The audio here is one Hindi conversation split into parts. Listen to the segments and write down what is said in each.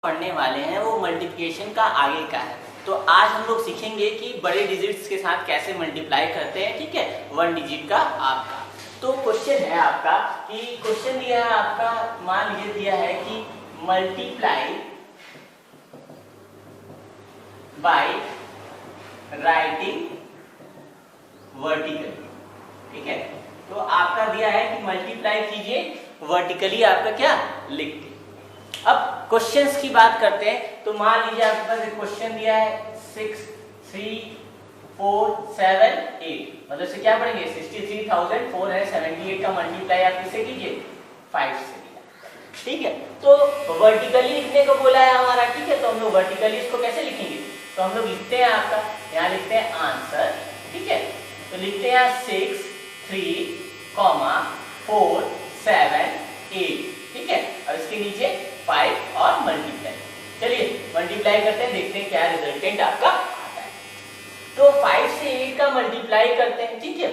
पढ़ने वाले हैं वो मल्टीप्लिकेशन का आगे का है। तो आज हम लोग सीखेंगे कि बड़े डिजिट्स के साथ कैसे मल्टीप्लाई करते हैं। ठीक है, वन डिजिट का आपका। तो क्वेश्चन है आपका कि क्वेश्चन दिया है आपका, मान लीजिए दिया है कि मल्टीप्लाई बाय राइटिंग वर्टिकली। ठीक है, तो आपका दिया है कि मल्टीप्लाई कीजिए वर्टिकली, आपका क्या लिख के। अब क्वेश्चंस की बात करते हैं। तो मान लीजिए आपके पास एक क्वेश्चन दिया है 6 3 4 7 8, मतलब से क्या पढ़ेंगे 63,478 का मल्टीप्लाई आप किससे कीजिए 5 से किया। ठीक है, तो वर्टिकली लिखने को बोला है हमारा। ठीक है, तो हम लोग वर्टिकली इसको कैसे लिखेंगे, तो हम लोग लिखते हैं आपका, यहाँ लिखते हैं आंसर। ठीक है, तो लिखते हैं 6 3 4 7 8। ठीक है, और इसके नीचे 5 और मल्टीप्लाई। चलिए मल्टीप्लाई करते हैं, देखते हैं क्या रिजल्टेंट आपका आता है। तो 5 से 8 का मल्टीप्लाई करते हैं। ठीक है,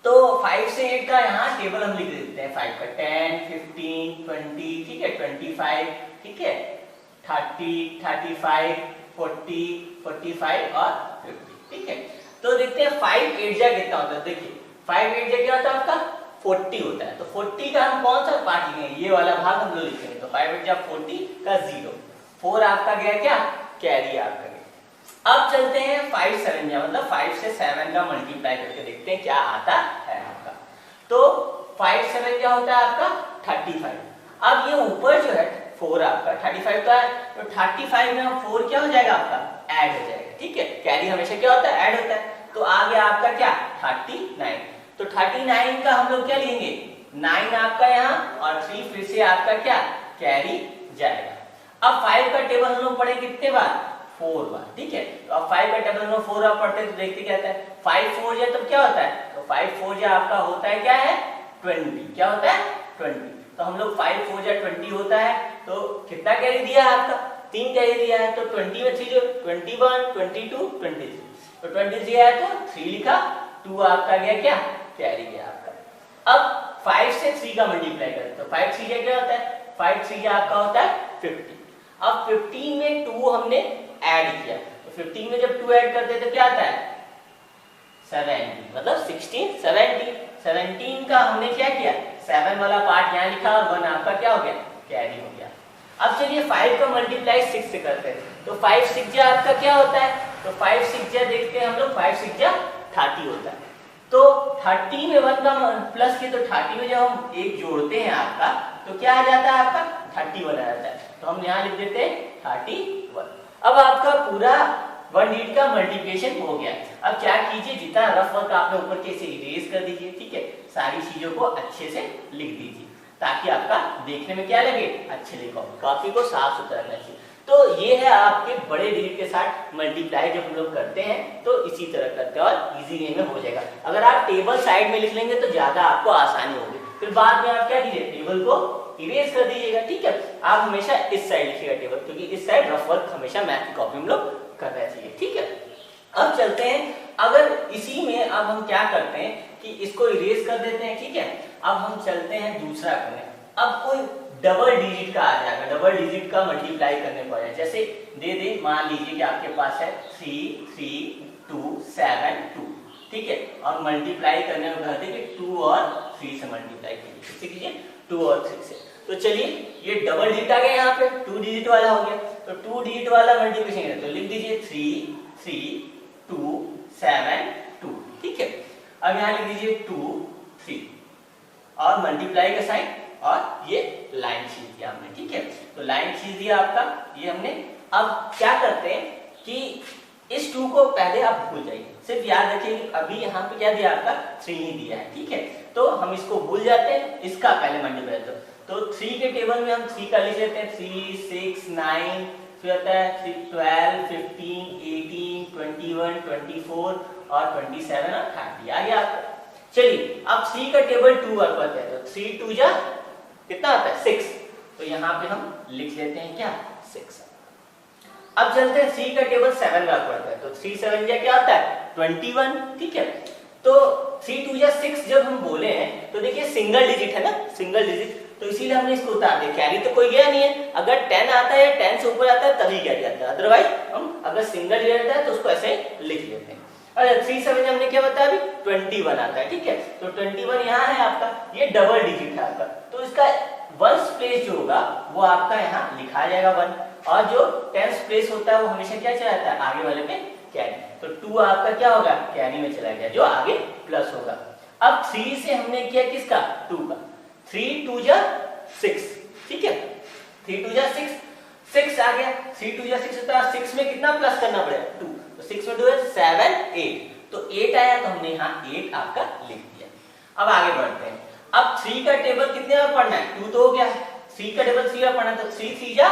तो 5 से 8 का यहाँ टेबल हम लिख देते हैं। 5 का 10 15 20, ठीक है 25, ठीक है 30 35 40 45 और 50। ठीक है, तो देखते हैं 5 8 जा कितना होता है। देखिए 5 8 जा क्या होता है आपका 40 होता है। तो 40 का हम कौन सा पार्ट लिखेंगे, ये वाला भाग हम लोग लिखेंगे। तो 5 8 जा 40 का 0, 4 आपका गया क्या कैरी आपका गया। अब चलते हैं 5 7 जा, मतलब 5 से 7 का मल्टीप्लाई करके देखते हैं क्या आता है आपका। तो 5 7 क्या होता है आपका 35। अब ये ऊपर जो है 4 आपका 35 का है, तो 35 में 4 क्या हो जाएगा आपका ऐड हो जाएगा। ठीक है, कैरी हमेशा क्या होता है ऐड होता है। तो आ गया आपका क्या 39। तो 39 का हम लोग क्या लेंगे 9 आपका यहाँ और 3 फिर से आपका क्या कैरी जाएगा। अब 5 का टेबल हम लोग पढ़े कितने बार 4 बार। ठीक है, तो अब 5 का टेबल हम लोग 4 बार पढ़ते हैं, तो देखते क्या होता है 5 4 जा, तो क्या होता है, तो 5 4 जा आपका होता है क्या है 20। क्या होता है 20। तो हम लोग 5 4 जा 20 होता है। तो कितना कैरी दिया है आपका 3 कैरी दिया है। तो 20 में 3 जो 21 22 23, तो 20 दिया है तो 3 लिखा, 2 आपका गया क्या कैरी गया आपका। अब 5 से 3 का मल्टीप्लाई करें, तो 5 3 जा क्या होता है 5 3 जा आपका होता है 50। अब 15 में 2 हमने ऐड किया, तो 15 में जब 2 ऐड करते हैं तो क्या आता है 70, मतलब 16 17 का हमने क्या किया 7 वाला पार्ट यहाँ लिखा और 1 आपका क्या हो गया कैरी हो गया। अब चलिए 5 का मल्टीप्लाई 6 से करते हैं। तो 5 6 जा आपका क्या होता है, तो 5 6 जा देखते हैं हम लोग 5 6 जा 30 होता है। तो 30 में 1 का प्लस की, तो 30 में जब हम एक जोड़ते हैं आपका तो क्या आ जाता है आपका 31 आ जाता है। तो हम यहाँ लिख देते हैं 31। अब आपका पूरा वन डिजिट का मल्टीप्लिकेशन हो गया। अब क्या कीजिए, जितना रफ वर्क आपने ऊपर के इसे इरेज कर दीजिए। ठीक है, सारी चीजों को अच्छे से लिख दीजिए ताकि आपका देखने में क्या लगे अच्छे लिखो, कॉपी को साफ सुथरा रहना चाहिए। तो ये है आपके बड़े डिजिट के साथ मल्टीप्लाई जब हम लोग करते हैं तो इसी तरह करते हैं और इजी वे में हो जाएगा। अगर आप टेबल साइड में लिख लेंगे तो ज्यादा आपको आसानी होगी, फिर बाद में आप क्या कीजिए टेबल को इरेज कर दीजिएगा। ठीक है, आप हमेशा इस साइड लिखिएगा टेबल, क्योंकि इस साइड रफ वर्क हमेशा मैथ की कॉपी में लोग करना चाहिए। ठीक है, अब चलते हैं, अगर इसी में अब हम क्या करते हैं कि इसको इरेज कर देते हैं। ठीक है, अब हम चलते हैं दूसरा करने। अब कोई डबल डिजिट का आ जाएगा, डबल डिजिट का मल्टीप्लाई करने पड़ेगा। जैसे दे दे, मान लीजिए कि आपके पास है 3 3 2 7 2। ठीक है, और मल्टीप्लाई करने में कहते हैं कि 2 और 3 से मल्टीप्लाई कीजिए। किससे कीजिए 2 और 3 से। तो चलिए ये डबल डिजिट आ गया, यहाँ पे 2 डिजिट वाला हो गया। तो 2 डिजिट वाला मल्टीप्लिकेशन है, तो लिख दीजिए 3 3 2 7 2। ठीक है, अब यहाँ लिख दीजिए 2 3 और मल्टीप्लाई का साइन और ये लाइन खींच दिया हमने। ठीक है, तो लाइन खींच दिया आपका ये हमने। अब क्या करते हैं कि इस 2 को पहले आप भूल जाइए, सिर्फ याद रखिए कि अभी यहाँ पे क्या दिया आपका 3 ही दिया है। ठीक है, तो हम इसको भूल जाते हैं, इसका पहले मल्टीप्लाई तो 3 के टेबल में हम 3 का लिख लेते हैं 3 6 9, फिर आता है 12 15 18 21 24 और 27 और 30 आ गया आपका। चलिए अब 3 का टेबल 2 बार पढ़ते हैं, तो 3 2 जा कितना आता है 6, तो यहाँ पे हम लिख लेते हैं क्या 6। अब चलते हैं 3 का टेबल 7 बार पढ़ते हैं, तो 3 7 जा क्या आता है 21। ठीक है, तो 3 2 जा 6 जब हम बोले हैं तो देखिए सिंगल डिजिट है ना, सिंगल डिजिट तो इसीलिए हमने इसको उतार दिया। कैरी तो कोई गया नहीं है, अगर 10 आता है 10 से ऊपर आता है तभी कैरी आता है, अदरवाइज हम अगर सिंगल डिजिट आता है तो उसको ऐसे लिख लेते हैं। और 3 7 हमने क्या बताया अभी 21 आता है, ठीक है। तो 21 यहाँ है आपका, ये डबल डिजिट है आपका, तो इसका वंस प्लेस जो होगा वो आपका यहाँ लिखा जाएगा 1, और जो टेंस प्लेस होता है वो हमेशा क्या चला जाता है आगे वाले पे कैरी। तो 2 आपका क्या होगा कैरी में चला गया, जो आगे प्लस होगा। अब 3 से हमने किया किसका 2 का, 3 2 जा 6, ठीक है, 3 2 जा 6, 6 आ गया, 3 2 जा 6 होता है, 6 में कितना प्लस करना पड़ेगा 2, तो 6 में 2 है 7 8, तो 8 आया तो हमने यहाँ 8 आपका लिख दिया। अब आगे बढ़ते हैं। अब 3 का टेबल कितने में पढ़ना है, 2 तो हो गया, 3 का टेबल 3 में पढ़ना है, तो 3 3 जा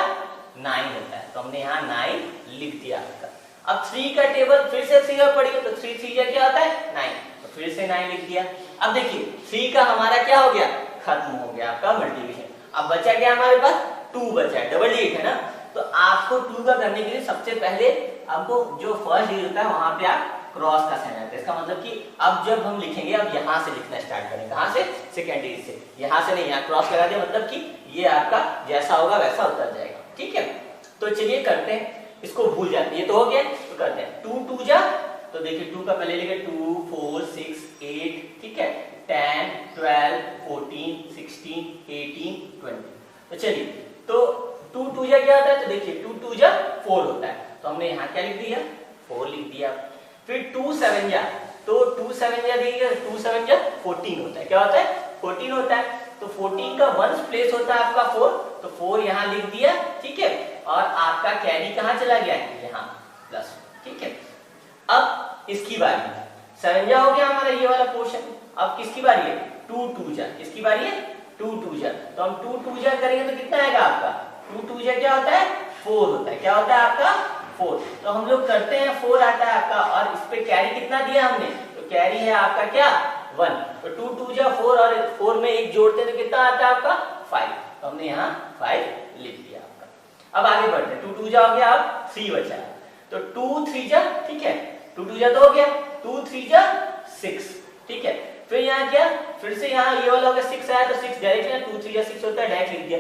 9 होता है, तो हमने यहाँ 9 लिख दिया आपका। अब 3 का टेबल फिर से 3 में पढ़िए, तो 3 3 जा क्या होता है 9, तो फिर से 9 लिख दिया। अब देखिए 3 का हमारा क्या हो गया खत्म हो गया आपका मल्टीप्लिकेशन। अब बचा क्या हमारे पास 2 बचा है, डबल डिजिट है ना, तो आपको 2 का करने के लिए सबसे पहले आपको जो फर्स्ट डिजिट होता है वहां पे आप क्रॉस का साइन आता है। इसका मतलब कि अब जब हम लिखेंगे अब यहाँ से लिखना स्टार्ट करेंगे, कहाँ से सेकंड डिजिट से, यहाँ से नहीं, यहाँ क्रॉस लगा दिया, मतलब कि ये आपका जैसा होगा वैसा उतर जाएगा, ठीक है। तो चलिए करते हैं, इसको भूल जाते हैं, ये तो हो गया, तो करते हैं 2 2 जा, तो देखिए 2 का पहले लिखे 2 4 6 8, ठीक है, 10 12 14 16 18 20, तो चलिए तो 2 2 जा क्या होता है, तो देखिए 2 2 जा 4 होता है, तो हमने यहाँ क्या लिख दिया 4 लिख दिया। फिर 2 7 जा, तो 2 7 जा देखिए 2 7 जा 14 होता है, क्या होता है 14 होता है, तो 14 का वंस प्लेस होता है आपका 4, तो 4 यहाँ लिख दिया, ठीक है, और आपका कैरी कहाँ चला गया यहाँ प्लस, ठीक है। अब इसकी बारी 7 जा हो गया हमारा ये वाला पोर्शन, अब किसकी बारी है 2 2 जा, किसकी बारी है 2 2 जा, तो हम 2 2 जा करेंगे तो कितना आएगा आपका 2 2 जा क्या होता है 4 होता है, क्या होता है आपका 4, तो हम लोग करते हैं 4 आता है आपका, और इस पे कैरी कितना दिया हमने, तो कैरी है आपका क्या 1, तो 2 2 जा 4 और 4 में 1 जोड़ते हैं तो कितना आता है आपका 5, तो हमने यहाँ 5 लिख दिया आपका। अब आगे बढ़ते हैं, 2 2 जा हो गया, अब 3 बचा है, तो 2 3 जा, ठीक है, 2 2 जा तो हो गया, 2 3 जा 6, ठीक है, फिर यहाँ क्या फिर से यहाँ ये वाला हो गया 6 आया, तो 6 डायरेक्ट 2 3 जा 6 होता है, डायरेक्ट लिख दिया,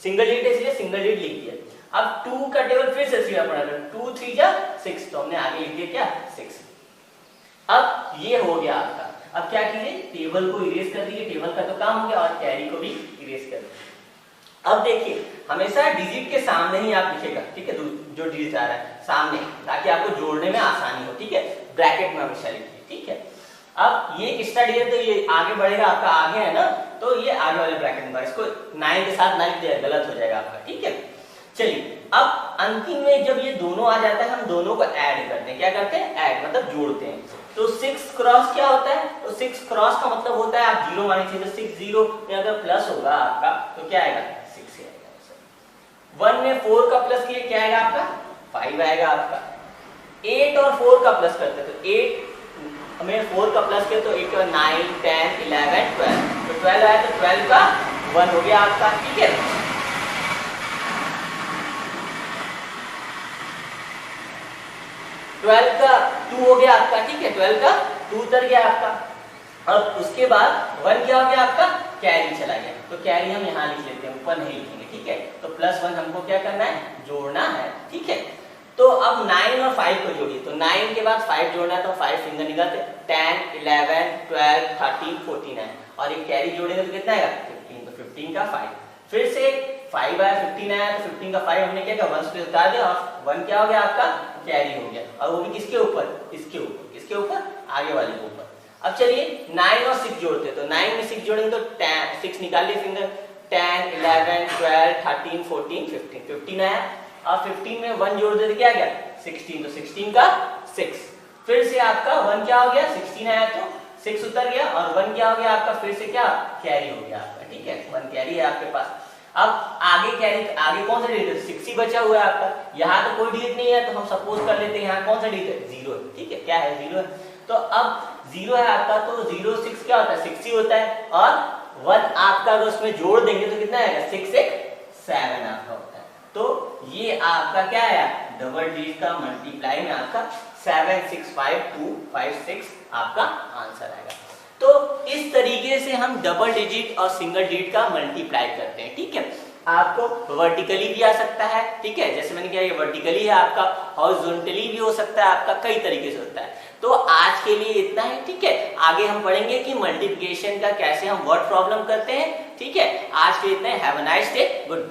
सिंगल डिजिट इसलिए सिंगल डिजिट लिख दिया। अब 2 का टेबल फिर से 3 पढ़ा, 2 3 जा 6, तो हमने आगे लिख दिया क्या 6। अब ये हो गया आपका, अब क्या कीजिए टेबल को इरेज कर दीजिए, टेबल का तो काम हो गया, और कैरी को भी इरेज कर दीजिए। अब देखिए हमेशा डिजिट के सामने ही आप लिखेगा, ठीक है, जो डिजिट आ रहा है सामने, ताकि आपको जोड़ने में आसानी हो, ठीक है, ब्रैकेट में हमेशा लिखिए, ठीक है। अब ये किसका डिजिट, तो ये आगे बढ़ेगा आपका, आगे है ना, तो ये आगे वाले ब्रैकेट में, इसको 9 के साथ 9 दिया गलत हो जाएगा आपका, ठीक है। चलिए अब अंतिम में जब ये दोनों आ जाता है हम दोनों को ऐड करते हैं, क्या करते हैं ऐड मतलब जोड़ते हैं, तो 6 क्रॉस क्या होता है, तो 6 क्रॉस का मतलब होता है आप 0 माने चाहिए, तो 6 0 में अगर प्लस होगा आपका तो क्या आएगा 6 आएगा। 1 में 4 का प्लस किया क्या आएगा आपका 5 आएगा आपका। 8 और 4 का प्लस करते हैं, तो 8 हमें 4 का प्लस किया तो 8 9 10 11 12, तो 12 आया, तो 12 का 1 हो गया आपका, ठीक है। 12 का 2 हो गया आपका, ठीक है, 12 का 2 उतर गया आपका। अब उसके बाद 1 क्या हो गया आपका कैरी चला गया, तो कैरी हम यहाँ लिख लेते हैं, ऊपर नहीं लिखेंगे, ठीक है, तो +1 हमको क्या करना है जोड़ना है, ठीक है। तो अब 9 और 5 को जोड़िए, तो 9 के बाद 5 जोड़ना है, तो 5 फिंगर निकालते 10 11 12 13 14 है, और एक कैरी जोड़ेंगे तो कितना आएगा 15, तो 15 का 5, फिर से 5 आया 15 आया, तो 15 का 5 हमने क्या किया 1 पे उतार दिया, और 1 क्या हो गया आपका कैरी हो गया, और वो भी किसके ऊपर इसके ऊपर, इसके ऊपर आगे वाले के ऊपर। अब चलिए 9 और 6 जोड़ते, तो 9 में 6 जोड़ेंगे तो 6 निकाल लिए फिंगर, 10 11 12 13 14 15, 15 आया, और 15 में 1 जोड़ देते क्या आ गया 16, तो 16 का 6, फिर से आपका 1 क्या हो गया 16 आया, तो 6 उतर गया, और 1 क्या हो गया आपका फिर से क्या कैरी हो गया आपका, ठीक है, 1 कैरी है आपके पास। अब आगे कैरी, आगे कौन सा डिजिट है 6 ही बचा हुआ है आपका, यहाँ तो कोई डिजिट नहीं है, तो हम सपोज कर लेते हैं यहाँ कौन सा डिजिट है 0 है, ठीक है, क्या है 0 है, तो अब 0 है आपका, तो 0 6 क्या होता है 6 ही होता है, और 1 आपका अगर उसमें जोड़ देंगे तो कितना आएगा 6 1 7 आपका होता है, तो ये आपका क्या आया डबल डिजिट का मल्टीप्लाई में आपका 7 6 5 2 5 6 आपका आंसर आएगा। तो इस तरीके से हम डबल डिजिट और सिंगल डिजिट का मल्टीप्लाई करते हैं। ठीक है, आपको वर्टिकली भी आ सकता है, ठीक है, जैसे मैंने कहा ये वर्टिकली है आपका, हॉरिजॉन्टली भी हो सकता है आपका, कई तरीके से होता है। तो आज के लिए इतना है, ठीक है, आगे हम पढ़ेंगे कि मल्टीप्लिकेशन का कैसे हम वर्ड प्रॉब्लम करते हैं। ठीक है, आज के लिए इतना है। Have a nice day, good bye.